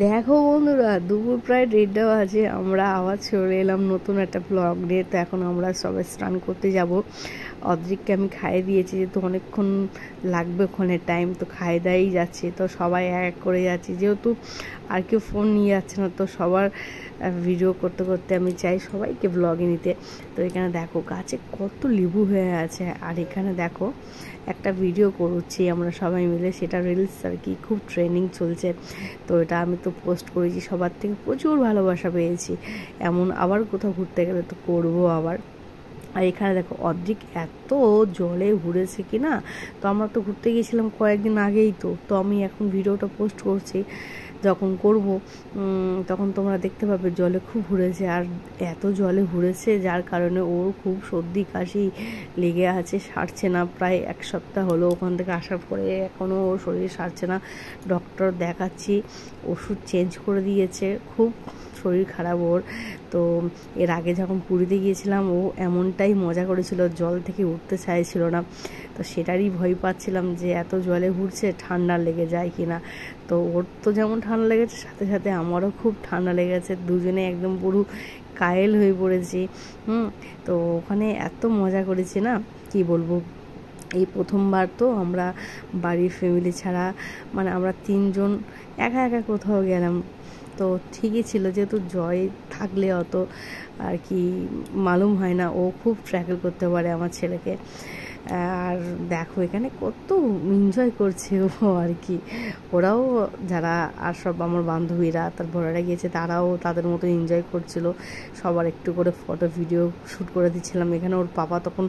দেখো বন্ধুরা, দুপুর প্রায় 1:30 বাজে, আমরা আবার চলে এলাম নতুন একটা ব্লগ নিয়ে। তো এখন আমরা সবাই স্নান করতে যাব। অদ্রিককে আমি খাইয়ে দিয়েছি, যেহেতু অনেকক্ষণ লাগবে ওখানে টাইম, তো খাইয়ে দাইয়েই যাচ্ছি। তো সবাই এক করে যাচ্ছি, যেহেতু আর কেউ ফোন নিয়ে যাচ্ছে না, তো সবার ভিডিও করতে করতে আমি চাই সবাইকে ব্লগে নিতে। তো এখানে দেখো গাছে কত লেবু হয়ে আছে, আর এখানে দেখো একটা ভিডিও করছি আমরা সবাই মিলে, সেটা রিলস আর কি, খুব ট্রেন্ডিং চলছে। তো এটা আমি তো পোস্ট করেছি, সবার থেকে প্রচুর ভালোবাসা পেয়েছি। এমন আবার কোথাও ঘুরতে গেলে তো করবো আবার। আর এখানে দেখো অদ্রিক এত জলে ঘুরেছে কি না। তো আমরা তো ঘুরতে গিয়েছিলাম কয়েকদিন আগেই, তো আমি এখন ভিডিওটা পোস্ট করছি, যখন করব তখন তোমরা দেখতে পাবে জলে খুব ঘুরেছে। আর এত জলে ঘুরেছে যার কারণে ওর খুব সর্দি কাশি লেগে আছে, সারছে না। প্রায় 1 সপ্তাহ হলো ওখান থেকে আসার পরে, এখনও ওর শরীর সারছে না। ডক্টর দেখাচ্ছি, ওষুধ চেঞ্জ করে দিয়েছে, খুব শরীর খারাপ ওর। তো এর আগে যখন পুরীতে গিয়েছিলাম, ও এমনটাই মজা করেছিল, জল থেকে উঠতে চাইছিল না। তো সেটারই ভয় পাচ্ছিলাম যে এত জলে ঘুরছে ঠান্ডা লেগে যায় কিনা। তো ওর তো যেমন ঠান্ডা লেগেছে, সাথে সাথে আমারও খুব ঠান্ডা লেগেছে, দুজনে একদম পুরো কায়েল হয়ে পড়েছি। তো ওখানে এত মজা করেছি না, কি বলবো। এই প্রথমবার তো আমরা বাড়ির ফ্যামিলি ছাড়া, মানে আমরা 3 জন একা একা কোথাও গেলাম। তো ঠিকই ছিল, যেহেতু জয় থাকলে অত আর কি মালুম হয় না, ও খুব ট্র্যাকেল করতে পারে আমার ছেলেকে। আর দেখো এখানে কত এনজয় করছে ও আর কি। ওরাও যারা আর সব আমার বান্ধবীরা, তারপর ওরা গিয়েছে, তারাও তাদের মতো এনজয় করছিল। সবার একটু করে ফটো ভিডিও শ্যুট করে দিচ্ছিলাম। এখানে ওর পাপা তখন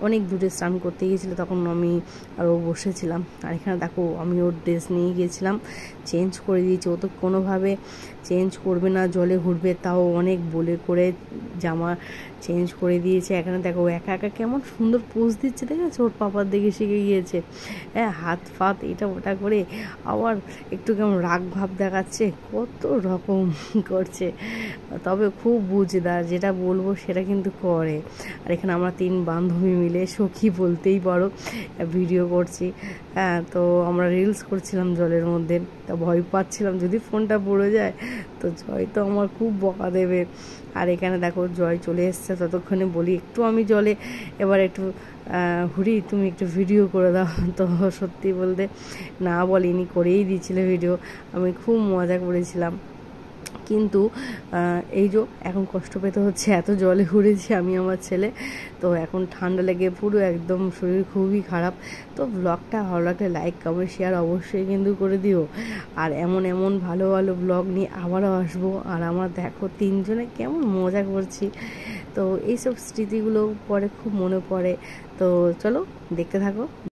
অনেক দূরে স্নান করতে গিয়েছিলো, তখন আমি আর ও বসেছিলাম। আর এখানে দেখো আমি ওর ড্রেস নিয়ে গিয়েছিলাম, চেঞ্জ করে দিয়েছি। ও তো কোনোভাবে চেঞ্জ করবে না, জলে ঘুরবে, তাও অনেক বলে করে জামা চেঞ্জ করে দিয়েছে। এখানে দেখো একা একা কেমন সুন্দর পোজ দিচ্ছে, দেখেছো? ওর পাপার দেখে শিখে গিয়েছে। হ্যাঁ, হাত ফাত এটা ওটা করে, আবার একটু কেমন রাগ ভাব দেখাচ্ছে, কত রকম করছে। তবে খুব বুঝদার, যেটা বলবো সেটা কিন্তু করে। আর এখানে আমরা 3 বান্ধবী মিলে, সখী বলতেই পারো, ভিডিও করছি। হ্যাঁ, তো আমরা রিলস করছিলাম জলের মধ্যে। তা ভয় পাচ্ছিলাম যদি ফোনটা পড়ে যায়, তো জয় তো আমার খুব বকা দেবে। আর এখানে দেখো জয় চলে এসছে, ততক্ষণে বলি একটু আমি জলে এবার একটু ঘুরি, তুমি একটু ভিডিও করে দাও। তো সত্যি বলতে না বলিনি, করেই দিয়েছিলে ভিডিও। আমি খুব মজা করেছিলাম, কিন্তু এই যে এখন কষ্ট পেতে হচ্ছে, এত জলে ঘুরেছি আমি আমার ছেলে। তো এখন ঠান্ডা লেগে পুরো একদম শরীর খুবই খারাপ। তো ব্লগটা ভালো লাগলে লাইক কমেন্ট শেয়ার অবশ্যই কিন্তু করে দিও। আর এমন এমন ভালো ভালো ব্লগ নিয়ে আবারও আসবো। আর আমার দেখো 3 জনে কেমন মজা করছি। তো এইসব স্মৃতিগুলো পরে খুব মনে পড়ে। তো চলো দেখতে থাকো।